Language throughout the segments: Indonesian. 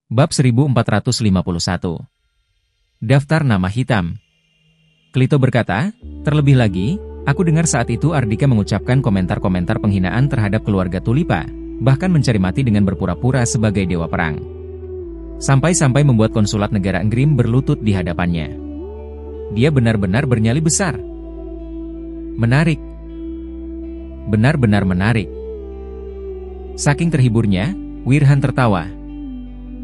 Bab 1451. Daftar nama hitam. Klito berkata, terlebih lagi, aku dengar saat itu Ardika mengucapkan komentar-komentar penghinaan terhadap keluarga Tulipa, bahkan mencari mati dengan berpura-pura sebagai dewa perang. Sampai-sampai membuat konsulat negara Enggrim berlutut di hadapannya. Dia benar-benar bernyali besar. Menarik. Benar-benar menarik. Saking terhiburnya, Wirhan tertawa.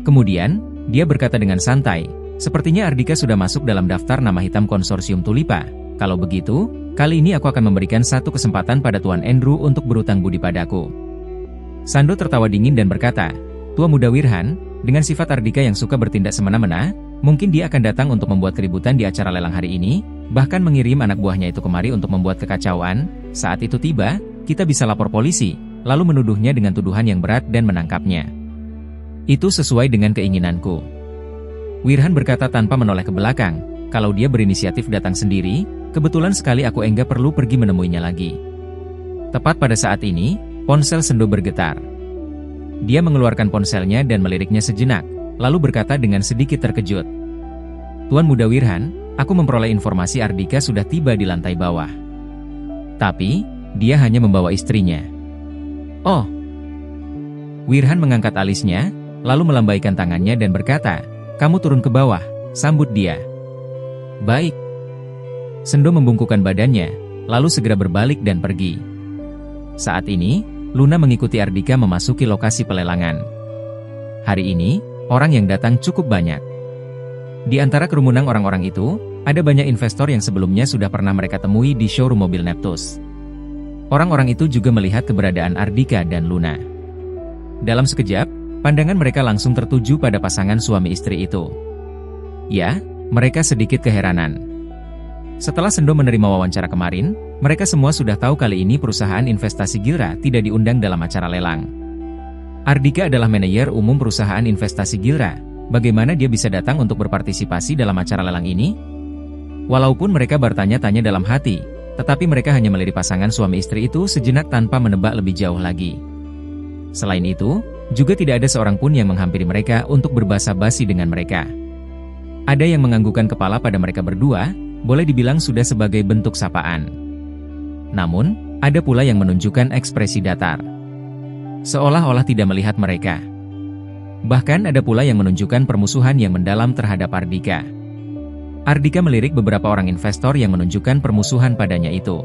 Kemudian, dia berkata dengan santai, sepertinya Ardika sudah masuk dalam daftar nama hitam konsorsium Tulipa. Kalau begitu, kali ini aku akan memberikan satu kesempatan pada Tuan Andrew untuk berutang budi padaku. Sando tertawa dingin dan berkata, Tua muda Wirhan, dengan sifat Ardika yang suka bertindak semena-mena, mungkin dia akan datang untuk membuat keributan di acara lelang hari ini, bahkan mengirim anak buahnya itu kemari untuk membuat kekacauan. Saat itu tiba, kita bisa lapor polisi, lalu menuduhnya dengan tuduhan yang berat dan menangkapnya. Itu sesuai dengan keinginanku. Wirhan berkata tanpa menoleh ke belakang, kalau dia berinisiatif datang sendiri, kebetulan sekali aku enggak perlu pergi menemuinya lagi. Tepat pada saat ini, ponsel Sendo bergetar. Dia mengeluarkan ponselnya dan meliriknya sejenak, lalu berkata dengan sedikit terkejut. Tuan muda Wirhan, aku memperoleh informasi Ardika sudah tiba di lantai bawah. Tapi, dia hanya membawa istrinya. Oh. Wirhan mengangkat alisnya, lalu melambaikan tangannya dan berkata, kamu turun ke bawah, sambut dia. Baik. Sendo membungkukkan badannya, lalu segera berbalik dan pergi. Saat ini, Luna mengikuti Ardika memasuki lokasi pelelangan. Hari ini, orang yang datang cukup banyak. Di antara kerumunan orang-orang itu, ada banyak investor yang sebelumnya sudah pernah mereka temui di showroom mobil Neptus. Orang-orang itu juga melihat keberadaan Ardika dan Luna. Dalam sekejap, pandangan mereka langsung tertuju pada pasangan suami istri itu. Ya, mereka sedikit keheranan. Setelah Sendo menerima wawancara kemarin, mereka semua sudah tahu kali ini perusahaan investasi Gilra tidak diundang dalam acara lelang. Ardika adalah manajer umum perusahaan investasi Gilra. Bagaimana dia bisa datang untuk berpartisipasi dalam acara lelang ini? Walaupun mereka bertanya-tanya dalam hati, tetapi mereka hanya melirik pasangan suami istri itu sejenak tanpa menebak lebih jauh lagi. Selain itu, juga tidak ada seorang pun yang menghampiri mereka untuk berbasa-basi dengan mereka. Ada yang menganggukkan kepala pada mereka berdua, boleh dibilang sudah sebagai bentuk sapaan. Namun, ada pula yang menunjukkan ekspresi datar. Seolah-olah tidak melihat mereka. Bahkan ada pula yang menunjukkan permusuhan yang mendalam terhadap Ardika. Ardika melirik beberapa orang investor yang menunjukkan permusuhan padanya itu.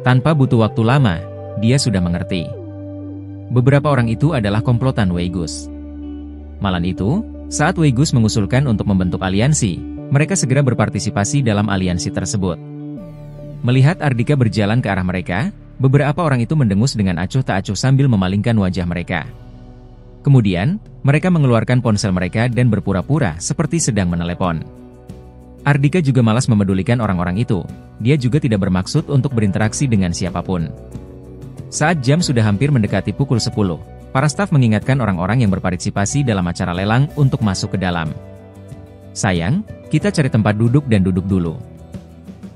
Tanpa butuh waktu lama, dia sudah mengerti. Beberapa orang itu adalah komplotan Weigus. Malam itu, saat Weigus mengusulkan untuk membentuk aliansi, mereka segera berpartisipasi dalam aliansi tersebut. Melihat Ardika berjalan ke arah mereka, beberapa orang itu mendengus dengan acuh tak acuh sambil memalingkan wajah mereka. Kemudian, mereka mengeluarkan ponsel mereka dan berpura-pura seperti sedang menelepon. Ardika juga malas memedulikan orang-orang itu, dia juga tidak bermaksud untuk berinteraksi dengan siapapun. Saat jam sudah hampir mendekati pukul 10, para staf mengingatkan orang-orang yang berpartisipasi dalam acara lelang untuk masuk ke dalam. Sayang, kita cari tempat duduk dan duduk dulu.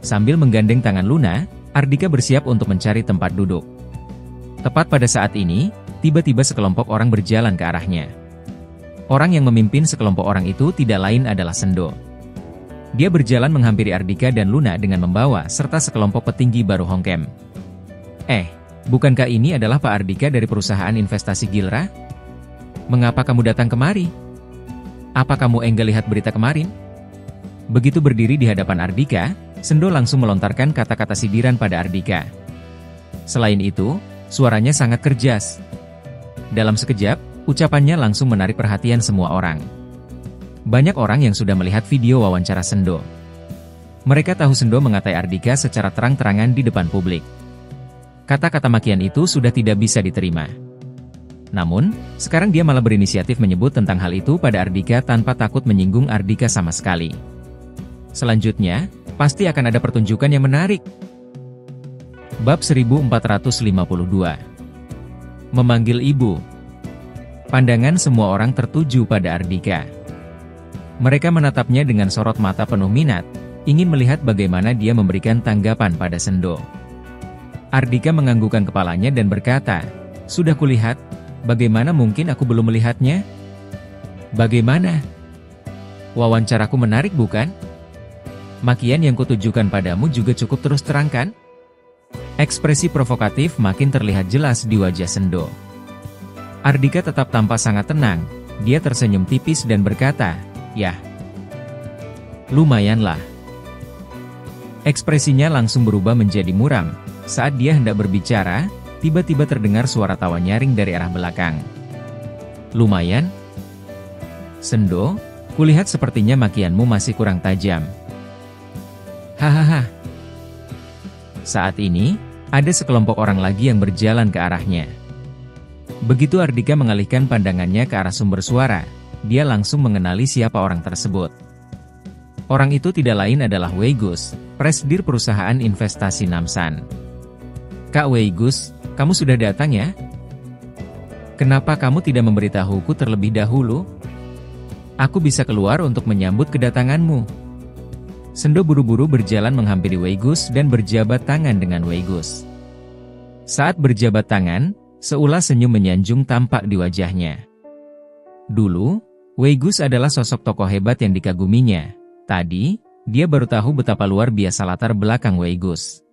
Sambil menggandeng tangan Luna, Ardika bersiap untuk mencari tempat duduk. Tepat pada saat ini, tiba-tiba sekelompok orang berjalan ke arahnya. Orang yang memimpin sekelompok orang itu tidak lain adalah Sendo. Dia berjalan menghampiri Ardika dan Luna dengan membawa serta sekelompok petinggi baru Hongkem. Bukankah ini adalah Pak Ardika dari perusahaan investasi Gilra? Mengapa kamu datang kemari? Apa kamu enggak lihat berita kemarin? Begitu berdiri di hadapan Ardika, Sendo langsung melontarkan kata-kata sindiran pada Ardika. Selain itu, suaranya sangat kerjas. Dalam sekejap, ucapannya langsung menarik perhatian semua orang. Banyak orang yang sudah melihat video wawancara Sendo. Mereka tahu Sendo mengatai Ardika secara terang-terangan di depan publik. Kata-kata makian itu sudah tidak bisa diterima. Namun, sekarang dia malah berinisiatif menyebut tentang hal itu pada Ardika tanpa takut menyinggung Ardika sama sekali. Selanjutnya, pasti akan ada pertunjukan yang menarik. Bab 1452. Memanggil ibu. Pandangan semua orang tertuju pada Ardika. Mereka menatapnya dengan sorot mata penuh minat, ingin melihat bagaimana dia memberikan tanggapan pada Sendo. Ardika menganggukkan kepalanya dan berkata, sudah kulihat, bagaimana mungkin aku belum melihatnya? Bagaimana? Wawancaraku menarik bukan? Makian yang kutujukan padamu juga cukup terus terang kan? Ekspresi provokatif makin terlihat jelas di wajah Sendo. Ardika tetap tampak sangat tenang, dia tersenyum tipis dan berkata, "Yah, lumayanlah." Ekspresinya langsung berubah menjadi muram. Saat dia hendak berbicara, tiba-tiba terdengar suara tawa nyaring dari arah belakang. "Lumayan? Sendo, kulihat sepertinya makianmu masih kurang tajam." Hahaha. Saat ini, ada sekelompok orang lagi yang berjalan ke arahnya. Begitu Ardika mengalihkan pandangannya ke arah sumber suara, dia langsung mengenali siapa orang tersebut. Orang itu tidak lain adalah Weigus, presidir perusahaan investasi Namsan. "Kak Weigus, kamu sudah datang ya? Kenapa kamu tidak memberitahuku terlebih dahulu? Aku bisa keluar untuk menyambut kedatanganmu." Sendo buru-buru berjalan menghampiri Weigus dan berjabat tangan dengan Weigus. Saat berjabat tangan, seulas senyum menyanjung tampak di wajahnya. Dulu, Weigus adalah sosok tokoh hebat yang dikaguminya. Tadi, dia baru tahu betapa luar biasa latar belakang Weigus.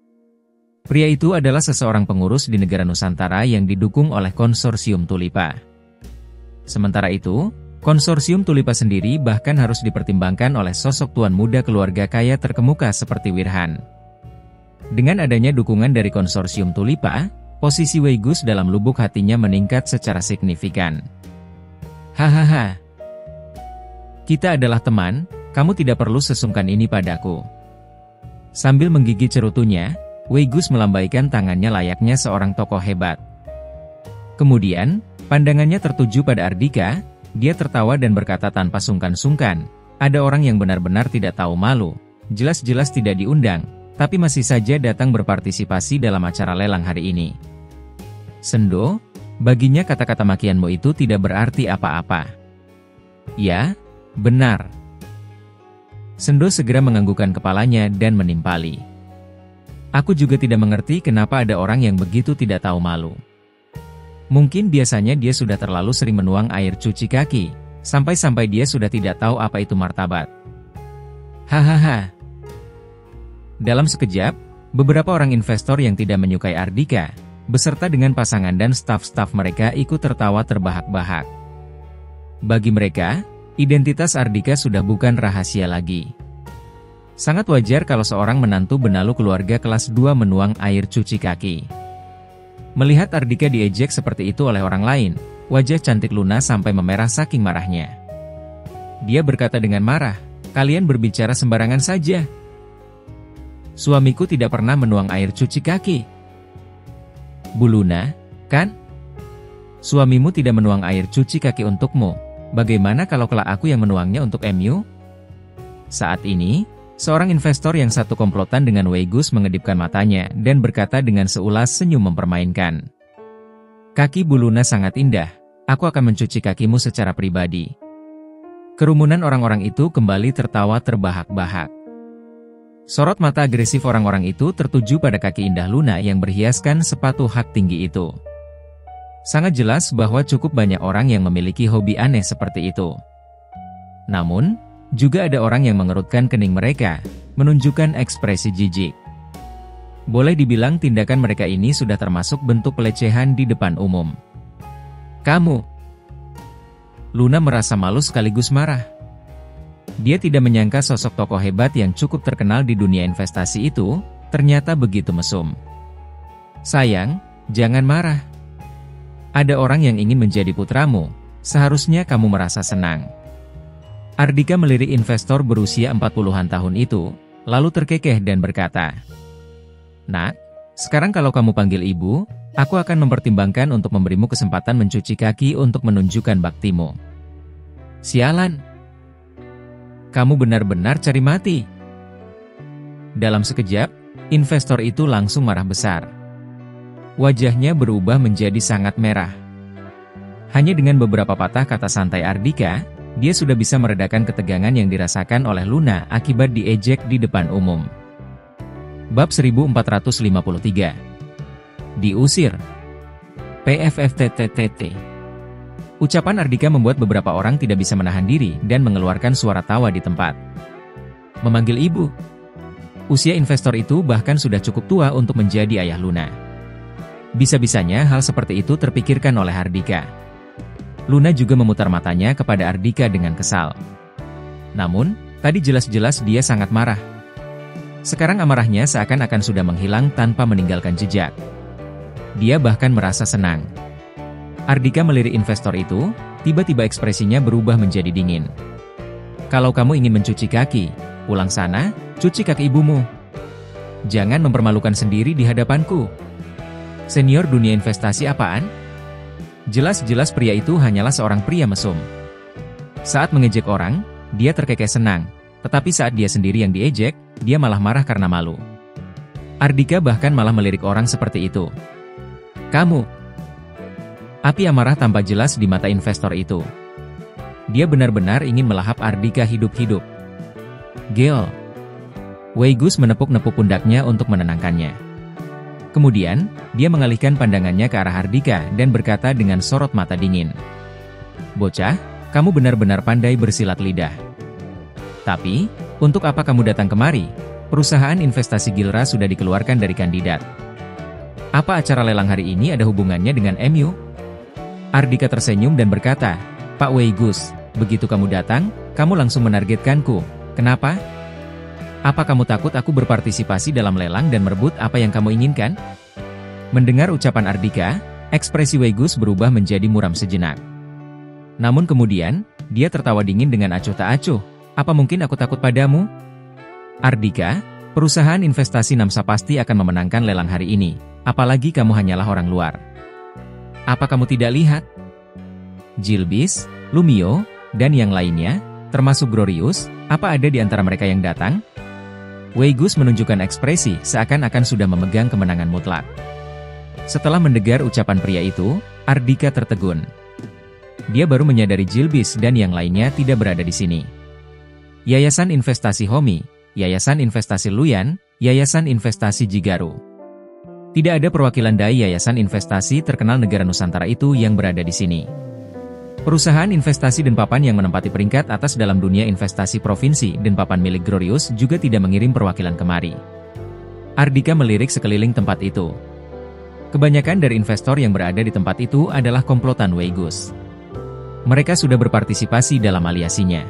Pria itu adalah seseorang pengurus di negara Nusantara yang didukung oleh konsorsium Tulipa. Sementara itu, konsorsium Tulipa sendiri bahkan harus dipertimbangkan oleh sosok tuan muda keluarga kaya terkemuka seperti Wirhan. Dengan adanya dukungan dari konsorsium Tulipa, posisi Weigus dalam lubuk hatinya meningkat secara signifikan. "Hahaha. Kita adalah teman, kamu tidak perlu sesungkan ini padaku." Sambil menggigit cerutunya, Weigus melambaikan tangannya layaknya seorang tokoh hebat. Kemudian, pandangannya tertuju pada Ardika. Dia tertawa dan berkata tanpa sungkan-sungkan, "Ada orang yang benar-benar tidak tahu malu, jelas-jelas tidak diundang, tapi masih saja datang berpartisipasi dalam acara lelang hari ini." Sendo, baginya kata-kata makianmu itu tidak berarti apa-apa. "Ya, benar." Sendo segera menganggukkan kepalanya dan menimpali. "Aku juga tidak mengerti kenapa ada orang yang begitu tidak tahu malu. Mungkin biasanya dia sudah terlalu sering menuang air cuci kaki, sampai-sampai dia sudah tidak tahu apa itu martabat." Hahaha. Dalam sekejap, beberapa orang investor yang tidak menyukai Ardika, beserta dengan pasangan dan staf-staf mereka ikut tertawa terbahak-bahak. Bagi mereka, identitas Ardika sudah bukan rahasia lagi. Sangat wajar kalau seorang menantu benalu keluarga kelas 2 menuang air cuci kaki. Melihat Ardika diejek seperti itu oleh orang lain, wajah cantik Luna sampai memerah saking marahnya. Dia berkata dengan marah, "Kalian berbicara sembarangan saja. Suamiku tidak pernah menuang air cuci kaki." "Bu Luna, kan? Suamimu tidak menuang air cuci kaki untukmu. Bagaimana kalau kelak aku yang menuangnya untuk MU?" Saat ini, seorang investor yang satu komplotan dengan Weigus mengedipkan matanya dan berkata dengan seulas senyum mempermainkan, "Kaki Bu Luna sangat indah, aku akan mencuci kakimu secara pribadi." Kerumunan orang-orang itu kembali tertawa terbahak-bahak. Sorot mata agresif orang-orang itu tertuju pada kaki indah Luna yang berhiaskan sepatu hak tinggi itu. Sangat jelas bahwa cukup banyak orang yang memiliki hobi aneh seperti itu. Namun, juga ada orang yang mengerutkan kening mereka, menunjukkan ekspresi jijik. Boleh dibilang tindakan mereka ini sudah termasuk bentuk pelecehan di depan umum. "Kamu!" Luna merasa malu sekaligus marah. Dia tidak menyangka sosok tokoh hebat yang cukup terkenal di dunia investasi itu, ternyata begitu mesum. "Sayang, jangan marah. Ada orang yang ingin menjadi putramu, seharusnya kamu merasa senang." Ardika melirik investor berusia 40-an tahun itu, lalu terkekeh dan berkata, "Nak, sekarang kalau kamu panggil ibu, aku akan mempertimbangkan untuk memberimu kesempatan mencuci kaki untuk menunjukkan baktimu." "Sialan. Kamu benar-benar cari mati." Dalam sekejap, investor itu langsung marah besar. Wajahnya berubah menjadi sangat merah. Hanya dengan beberapa patah kata santai Ardika, dia sudah bisa meredakan ketegangan yang dirasakan oleh Luna akibat diejek di depan umum. Bab 1453. Diusir. PFFTTTT. Ucapan Ardika membuat beberapa orang tidak bisa menahan diri dan mengeluarkan suara tawa di tempat. Memanggil ibu. Usia investor itu bahkan sudah cukup tua untuk menjadi ayah Luna. Bisa-bisanya hal seperti itu terpikirkan oleh Ardika. Luna juga memutar matanya kepada Ardika dengan kesal. Namun, tadi jelas-jelas dia sangat marah. Sekarang amarahnya seakan-akan sudah menghilang tanpa meninggalkan jejak. Dia bahkan merasa senang. Ardika melirik investor itu, tiba-tiba ekspresinya berubah menjadi dingin. Kalau kamu ingin mencuci kaki, pulang sana, cuci kaki ibumu. Jangan mempermalukan sendiri di hadapanku. Senior dunia investasi apaan? Jelas-jelas pria itu hanyalah seorang pria mesum. Saat mengejek orang, dia terkekeh senang. Tetapi saat dia sendiri yang diejek, dia malah marah karena malu. Ardika bahkan malah melirik orang seperti itu. Kamu. Api amarah tampak jelas di mata investor itu. Dia benar-benar ingin melahap Ardika hidup-hidup. Gel. Weigus menepuk-nepuk pundaknya untuk menenangkannya. Kemudian, dia mengalihkan pandangannya ke arah Ardika dan berkata dengan sorot mata dingin. Bocah, kamu benar-benar pandai bersilat lidah. Tapi, untuk apa kamu datang kemari? Perusahaan investasi Gilra sudah dikeluarkan dari kandidat. Apa acara lelang hari ini ada hubungannya dengan MU? Ardika tersenyum dan berkata, Pak Weigus, begitu kamu datang, kamu langsung menargetkanku. Kenapa? Apa kamu takut aku berpartisipasi dalam lelang dan merebut apa yang kamu inginkan? Mendengar ucapan Ardika, ekspresi Weigus berubah menjadi muram sejenak. Namun kemudian, dia tertawa dingin dengan acuh tak acuh. Apa mungkin aku takut padamu? Ardika, perusahaan investasi Namsa pasti akan memenangkan lelang hari ini, apalagi kamu hanyalah orang luar. Apa kamu tidak lihat? Gilbis, Lumio, dan yang lainnya, termasuk Glorious, apa ada di antara mereka yang datang? Weigus menunjukkan ekspresi seakan-akan sudah memegang kemenangan mutlak. Setelah mendengar ucapan pria itu, Ardika tertegun. Dia baru menyadari Gilbis dan yang lainnya tidak berada di sini. Yayasan Investasi Homi, Yayasan Investasi Luyan, Yayasan Investasi Jigaru. Tidak ada perwakilan dari Yayasan Investasi terkenal negara Nusantara itu yang berada di sini. Perusahaan investasi dan papan yang menempati peringkat atas dalam dunia investasi provinsi dan papan milik Glorious juga tidak mengirim perwakilan kemari. Ardika melirik sekeliling tempat itu. Kebanyakan dari investor yang berada di tempat itu adalah komplotan Weigus. Mereka sudah berpartisipasi dalam aliasinya.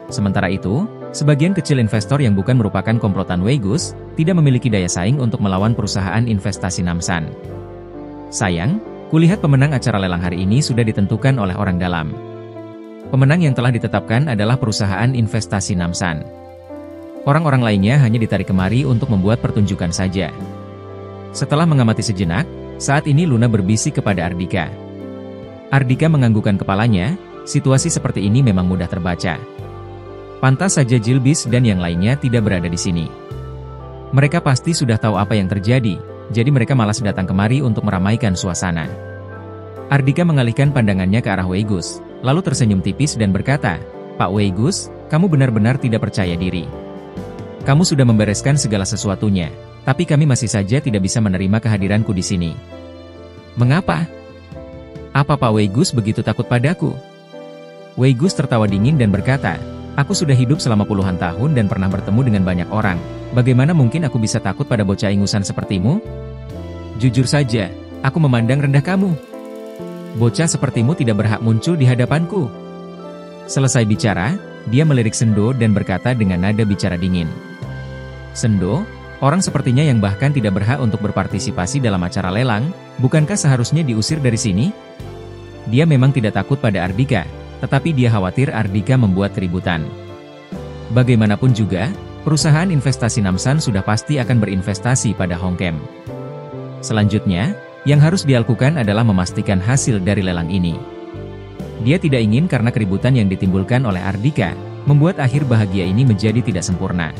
Sementara itu, sebagian kecil investor yang bukan merupakan komplotan Weigus, tidak memiliki daya saing untuk melawan perusahaan investasi Namsan. Sayang, kulihat pemenang acara lelang hari ini sudah ditentukan oleh orang dalam. Pemenang yang telah ditetapkan adalah perusahaan investasi Namsan. Orang-orang lainnya hanya ditarik kemari untuk membuat pertunjukan saja. Setelah mengamati sejenak, saat ini Luna berbisik kepada Ardika. Ardika menganggukkan kepalanya, situasi seperti ini memang mudah terbaca. Pantas saja Gilbis dan yang lainnya tidak berada di sini. Mereka pasti sudah tahu apa yang terjadi. Jadi mereka malas datang kemari untuk meramaikan suasana. Ardika mengalihkan pandangannya ke arah Weigus, lalu tersenyum tipis dan berkata, Pak Weigus, kamu benar-benar tidak percaya diri. Kamu sudah membereskan segala sesuatunya, tapi kami masih saja tidak bisa menerima kehadiranku di sini. Mengapa? Apa Pak Weigus begitu takut padaku? Weigus tertawa dingin dan berkata, aku sudah hidup selama puluhan tahun dan pernah bertemu dengan banyak orang. Bagaimana mungkin aku bisa takut pada bocah ingusan sepertimu? Jujur saja, aku memandang rendah kamu. Bocah sepertimu tidak berhak muncul di hadapanku. Selesai bicara, dia melirik Sendo dan berkata dengan nada bicara dingin. Sendo, orang sepertinya yang bahkan tidak berhak untuk berpartisipasi dalam acara lelang, bukankah seharusnya diusir dari sini? Dia memang tidak takut pada Ardika, tetapi dia khawatir Ardika membuat keributan. Bagaimanapun juga, perusahaan investasi Namsan sudah pasti akan berinvestasi pada Hongkem. Selanjutnya, yang harus dilakukan adalah memastikan hasil dari lelang ini. Dia tidak ingin karena keributan yang ditimbulkan oleh Ardika, membuat akhir bahagia ini menjadi tidak sempurna.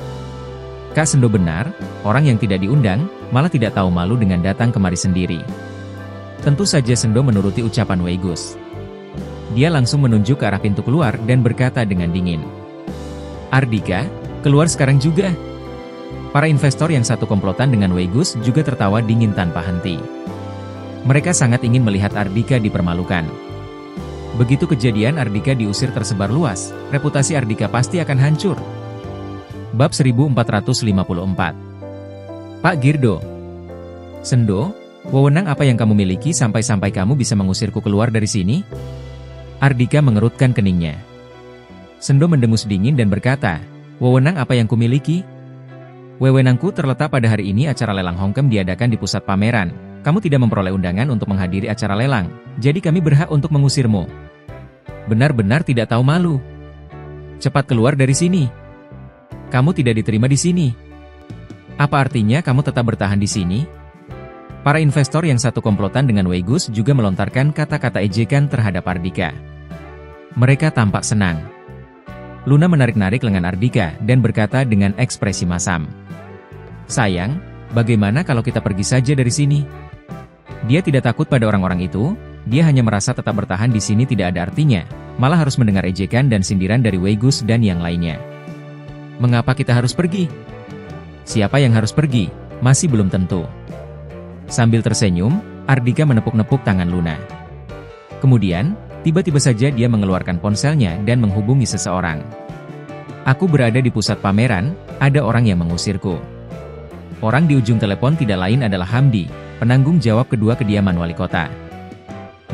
Kak Sendo benar, orang yang tidak diundang, malah tidak tahu malu dengan datang kemari sendiri. Tentu saja Sendo menuruti ucapan Weigus. Dia langsung menunjuk ke arah pintu keluar dan berkata dengan dingin. Ardika, keluar sekarang juga. Para investor yang satu komplotan dengan Weigus juga tertawa dingin tanpa henti. Mereka sangat ingin melihat Ardika dipermalukan. Begitu kejadian Ardika diusir tersebar luas, reputasi Ardika pasti akan hancur. Bab 1454. Pak Girdo. Sendo, wewenang apa yang kamu miliki sampai-sampai kamu bisa mengusirku keluar dari sini? Ardika mengerutkan keningnya. Sendo mendengus dingin dan berkata, wewenang apa yang kumiliki? Wewenangku terletak pada hari ini acara lelang Hongkem diadakan di pusat pameran. Kamu tidak memperoleh undangan untuk menghadiri acara lelang, jadi kami berhak untuk mengusirmu. Benar-benar tidak tahu malu. Cepat keluar dari sini. Kamu tidak diterima di sini. Apa artinya kamu tetap bertahan di sini? Para investor yang satu komplotan dengan Weigus juga melontarkan kata-kata ejekan terhadap Ardika. Mereka tampak senang. Luna menarik-narik lengan Ardika dan berkata dengan ekspresi masam. Sayang, bagaimana kalau kita pergi saja dari sini? Dia tidak takut pada orang-orang itu, dia hanya merasa tetap bertahan di sini tidak ada artinya, malah harus mendengar ejekan dan sindiran dari Weigus dan yang lainnya. Mengapa kita harus pergi? Siapa yang harus pergi? Masih belum tentu. Sambil tersenyum, Ardika menepuk-nepuk tangan Luna. Kemudian, tiba-tiba saja dia mengeluarkan ponselnya dan menghubungi seseorang. Aku berada di pusat pameran, ada orang yang mengusirku. Orang di ujung telepon tidak lain adalah Hamdi, penanggung jawab kedua kediaman wali kota.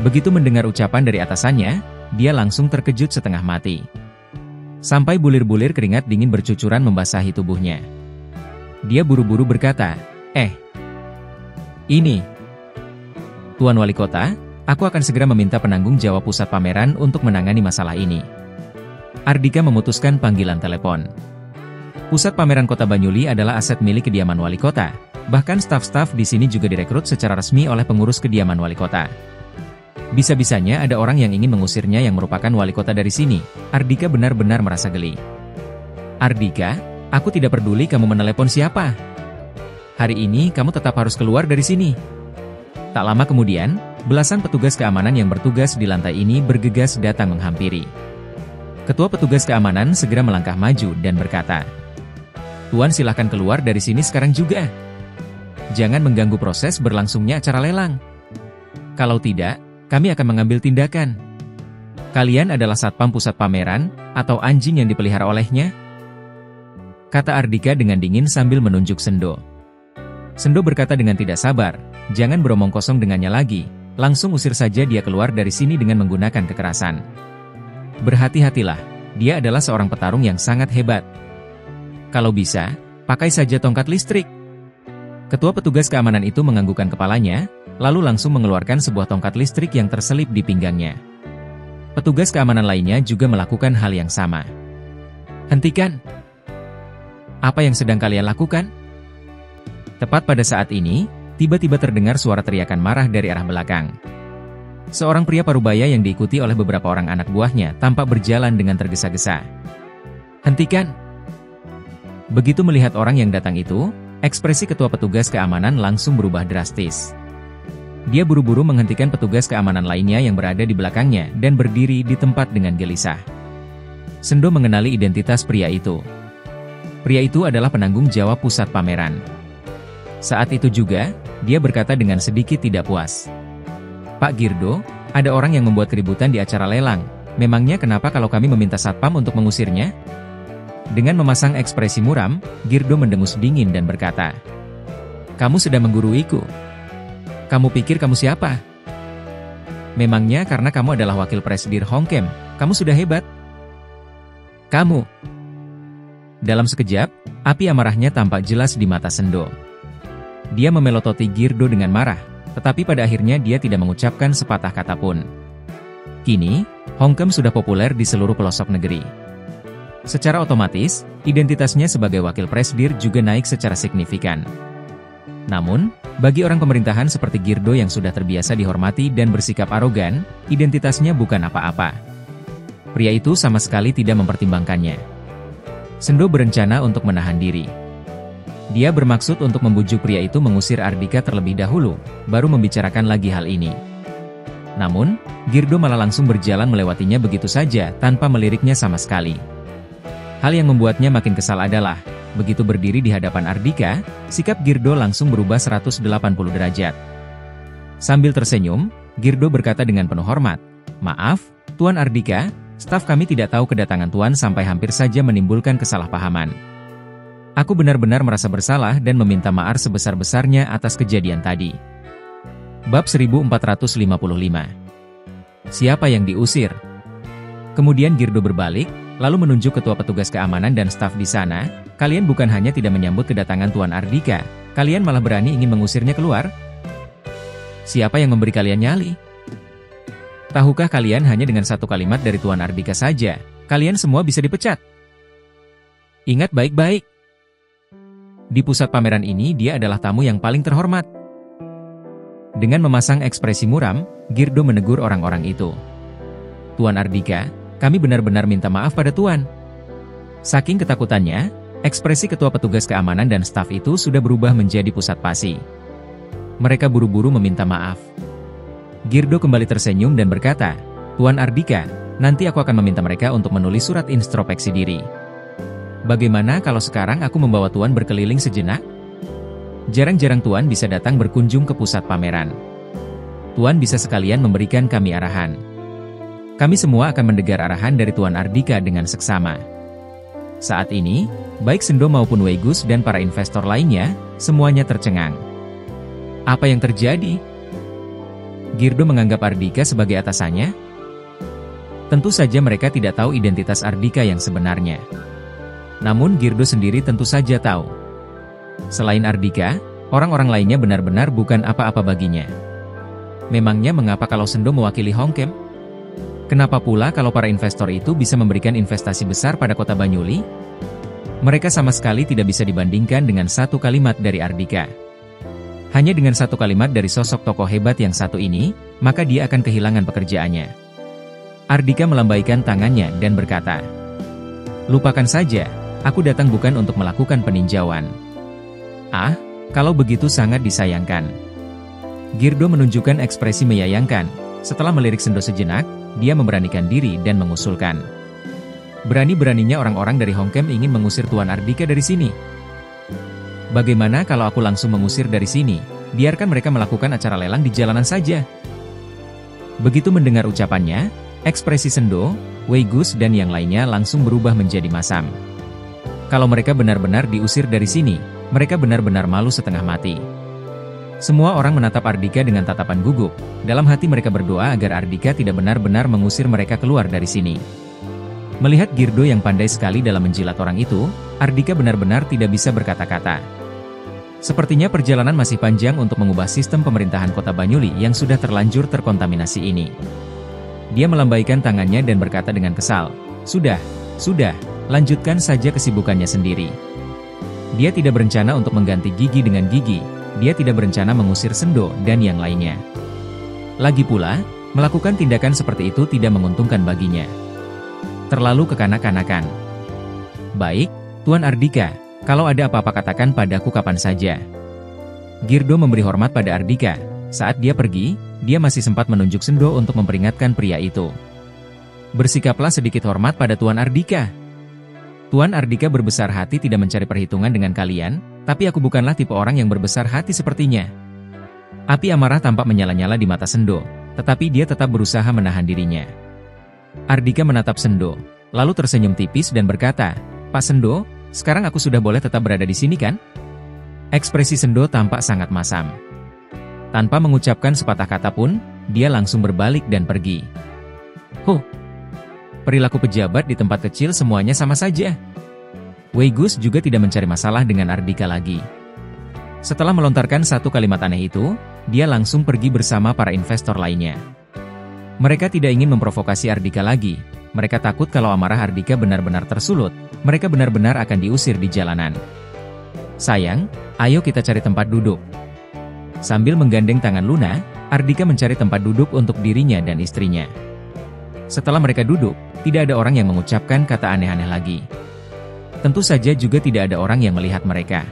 Begitu mendengar ucapan dari atasannya, dia langsung terkejut setengah mati. Sampai bulir-bulir keringat dingin bercucuran membasahi tubuhnya. Dia buru-buru berkata, ini. Tuan Wali Kota, aku akan segera meminta penanggung jawab pusat pameran untuk menangani masalah ini. Ardika memutuskan panggilan telepon. Pusat pameran Kota Banyuli adalah aset milik kediaman wali kota. Bahkan staf-staf di sini juga direkrut secara resmi oleh pengurus kediaman wali kota. Bisa-bisanya ada orang yang ingin mengusirnya yang merupakan wali kota dari sini. Ardika benar-benar merasa geli. Ardika, aku tidak peduli kamu menelepon siapa. Hari ini kamu tetap harus keluar dari sini. Tak lama kemudian, belasan petugas keamanan yang bertugas di lantai ini bergegas datang menghampiri. Ketua petugas keamanan segera melangkah maju dan berkata, Tuan silahkan keluar dari sini sekarang juga. Jangan mengganggu proses berlangsungnya acara lelang. Kalau tidak, kami akan mengambil tindakan. Kalian adalah satpam pusat pameran, atau anjing yang dipelihara olehnya? Kata Ardika dengan dingin sambil menunjuk Sendo. Sendo berkata dengan tidak sabar, jangan beromong kosong dengannya lagi, langsung usir saja dia keluar dari sini dengan menggunakan kekerasan. Berhati-hatilah, dia adalah seorang petarung yang sangat hebat. Kalau bisa, pakai saja tongkat listrik. Ketua petugas keamanan itu menganggukkan kepalanya, lalu langsung mengeluarkan sebuah tongkat listrik yang terselip di pinggangnya. Petugas keamanan lainnya juga melakukan hal yang sama. Hentikan! Apa yang sedang kalian lakukan? Tepat pada saat ini, tiba-tiba terdengar suara teriakan marah dari arah belakang. Seorang pria parubaya yang diikuti oleh beberapa orang anak buahnya tampak berjalan dengan tergesa-gesa. Hentikan! Begitu melihat orang yang datang itu, ekspresi ketua petugas keamanan langsung berubah drastis. Dia buru-buru menghentikan petugas keamanan lainnya yang berada di belakangnya dan berdiri di tempat dengan gelisah. Sendo mengenali identitas pria itu. Pria itu adalah penanggung jawab pusat pameran. Saat itu juga, dia berkata dengan sedikit tidak puas. Pak Girdo, ada orang yang membuat keributan di acara lelang. Memangnya kenapa kalau kami meminta satpam untuk mengusirnya? Dengan memasang ekspresi muram, Girdo mendengus dingin dan berkata, kamu sudah mengguruiku. Kamu pikir kamu siapa? Memangnya karena kamu adalah wakil presidir Hongkem, kamu sudah hebat? Kamu. Dalam sekejap, api amarahnya tampak jelas di mata Sendo. Dia memelototi Girdo dengan marah, tetapi pada akhirnya dia tidak mengucapkan sepatah kata pun. Kini, Hongkem sudah populer di seluruh pelosok negeri. Secara otomatis, identitasnya sebagai wakil presidir juga naik secara signifikan. Namun, bagi orang pemerintahan seperti Girdo yang sudah terbiasa dihormati dan bersikap arogan, identitasnya bukan apa-apa. Pria itu sama sekali tidak mempertimbangkannya. Sendo berencana untuk menahan diri. Dia bermaksud untuk membujuk pria itu mengusir Ardika terlebih dahulu, baru membicarakan lagi hal ini. Namun, Girdo malah langsung berjalan melewatinya begitu saja tanpa meliriknya sama sekali. Hal yang membuatnya makin kesal adalah, begitu berdiri di hadapan Ardika, sikap Girdo langsung berubah 180 derajat. Sambil tersenyum, Girdo berkata dengan penuh hormat, maaf, Tuan Ardika, staf kami tidak tahu kedatangan Tuan sampai hampir saja menimbulkan kesalahpahaman. Aku benar-benar merasa bersalah dan meminta maaf sebesar-besarnya atas kejadian tadi. Bab 1455. Siapa yang diusir? Kemudian Girdo berbalik, lalu menunjuk ketua petugas keamanan dan staf di sana. Kalian bukan hanya tidak menyambut kedatangan Tuan Ardika, kalian malah berani ingin mengusirnya keluar? Siapa yang memberi kalian nyali? Tahukah kalian hanya dengan satu kalimat dari Tuan Ardika saja, kalian semua bisa dipecat? Ingat baik-baik. Di pusat pameran ini dia adalah tamu yang paling terhormat. Dengan memasang ekspresi muram, Girdo menegur orang-orang itu. Tuan Ardika, kami benar-benar minta maaf pada Tuan. Saking ketakutannya, ekspresi ketua petugas keamanan dan staf itu sudah berubah menjadi pusat pasi. Mereka buru-buru meminta maaf. Girdo kembali tersenyum dan berkata, Tuan Ardika, nanti aku akan meminta mereka untuk menulis surat introspeksi diri. Bagaimana kalau sekarang aku membawa Tuan berkeliling sejenak? Jarang-jarang Tuan bisa datang berkunjung ke pusat pameran. Tuan bisa sekalian memberikan kami arahan. Kami semua akan mendengar arahan dari Tuan Ardika dengan seksama. Saat ini, baik Sendo maupun Weigus dan para investor lainnya, semuanya tercengang. Apa yang terjadi? Girdo menganggap Ardika sebagai atasannya? Tentu saja mereka tidak tahu identitas Ardika yang sebenarnya. Namun Girdo sendiri tentu saja tahu. Selain Ardika, orang-orang lainnya benar-benar bukan apa-apa baginya. Memangnya mengapa kalau Sendo mewakili Hongkem? Kenapa pula kalau para investor itu bisa memberikan investasi besar pada kota Banyuli? Mereka sama sekali tidak bisa dibandingkan dengan satu kalimat dari Ardika. Hanya dengan satu kalimat dari sosok tokoh hebat yang satu ini, maka dia akan kehilangan pekerjaannya. Ardika melambaikan tangannya dan berkata, lupakan saja, aku datang bukan untuk melakukan peninjauan. Ah, kalau begitu sangat disayangkan. Girdo menunjukkan ekspresi menyayangkan. Setelah melirik Sendo sejenak, dia memberanikan diri dan mengusulkan. Berani-beraninya orang-orang dari Hongkem ingin mengusir Tuan Ardika dari sini. Bagaimana kalau aku langsung mengusir dari sini? Biarkan mereka melakukan acara lelang di jalanan saja. Begitu mendengar ucapannya, ekspresi Sendo, Weigus dan yang lainnya langsung berubah menjadi masam. Kalau mereka benar-benar diusir dari sini, mereka benar-benar malu setengah mati. Semua orang menatap Ardika dengan tatapan gugup. Dalam hati mereka berdoa agar Ardika tidak benar-benar mengusir mereka keluar dari sini. Melihat Girdo yang pandai sekali dalam menjilat orang itu, Ardika benar-benar tidak bisa berkata-kata. Sepertinya perjalanan masih panjang untuk mengubah sistem pemerintahan kota Banyuli yang sudah terlanjur terkontaminasi ini. Dia melambaikan tangannya dan berkata dengan kesal, sudah, lanjutkan saja kesibukannya sendiri. Dia tidak berencana untuk mengganti gigi dengan gigi. Dia tidak berencana mengusir Sendo dan yang lainnya. Lagi pula, melakukan tindakan seperti itu tidak menguntungkan baginya. Terlalu kekanak-kanakan. Baik, Tuan Ardika, kalau ada apa-apa katakan padaku kapan saja. Girdo memberi hormat pada Ardika. Saat dia pergi, dia masih sempat menunjuk Sendo untuk memperingatkan pria itu. Bersikaplah sedikit hormat pada Tuan Ardika. Tuan Ardika berbesar hati tidak mencari perhitungan dengan kalian, tapi aku bukanlah tipe orang yang berbesar hati sepertinya. Api amarah tampak menyala-nyala di mata Sendo, tetapi dia tetap berusaha menahan dirinya. Ardika menatap Sendo, lalu tersenyum tipis dan berkata, Pak Sendo, sekarang aku sudah boleh tetap berada di sini kan? Ekspresi Sendo tampak sangat masam. Tanpa mengucapkan sepatah kata pun, dia langsung berbalik dan pergi. Perilaku pejabat di tempat kecil semuanya sama saja. Weigus juga tidak mencari masalah dengan Ardika lagi. Setelah melontarkan satu kalimat aneh itu, dia langsung pergi bersama para investor lainnya. Mereka tidak ingin memprovokasi Ardika lagi. Mereka takut kalau amarah Ardika benar-benar tersulut, mereka benar-benar akan diusir di jalanan. Sayang, ayo kita cari tempat duduk. Sambil menggandeng tangan Luna, Ardika mencari tempat duduk untuk dirinya dan istrinya. Setelah mereka duduk, tidak ada orang yang mengucapkan kata aneh-aneh lagi. Tentu saja juga tidak ada orang yang melihat mereka.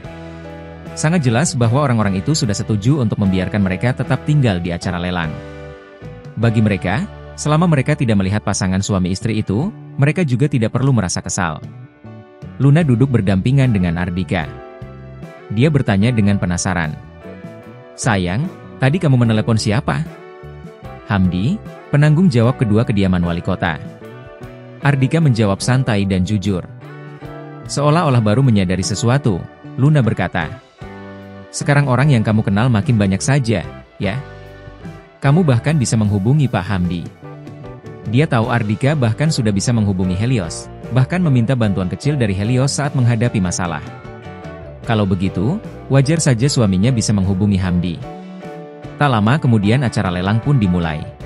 Sangat jelas bahwa orang-orang itu sudah setuju untuk membiarkan mereka tetap tinggal di acara lelang. Bagi mereka, selama mereka tidak melihat pasangan suami istri itu, mereka juga tidak perlu merasa kesal. Luna duduk berdampingan dengan Ardika. Dia bertanya dengan penasaran. Sayang, tadi kamu menelepon siapa? Hamdi, Penanggung jawab kedua kediaman wali kota. Ardika menjawab santai dan jujur. Seolah-olah baru menyadari sesuatu, Luna berkata, "Sekarang orang yang kamu kenal makin banyak saja, ya? Kamu bahkan bisa menghubungi Pak Hamdi." Dia tahu Ardika bahkan sudah bisa menghubungi Helios, bahkan meminta bantuan kecil dari Helios saat menghadapi masalah. Kalau begitu, wajar saja suaminya bisa menghubungi Hamdi. Tak lama kemudian acara lelang pun dimulai.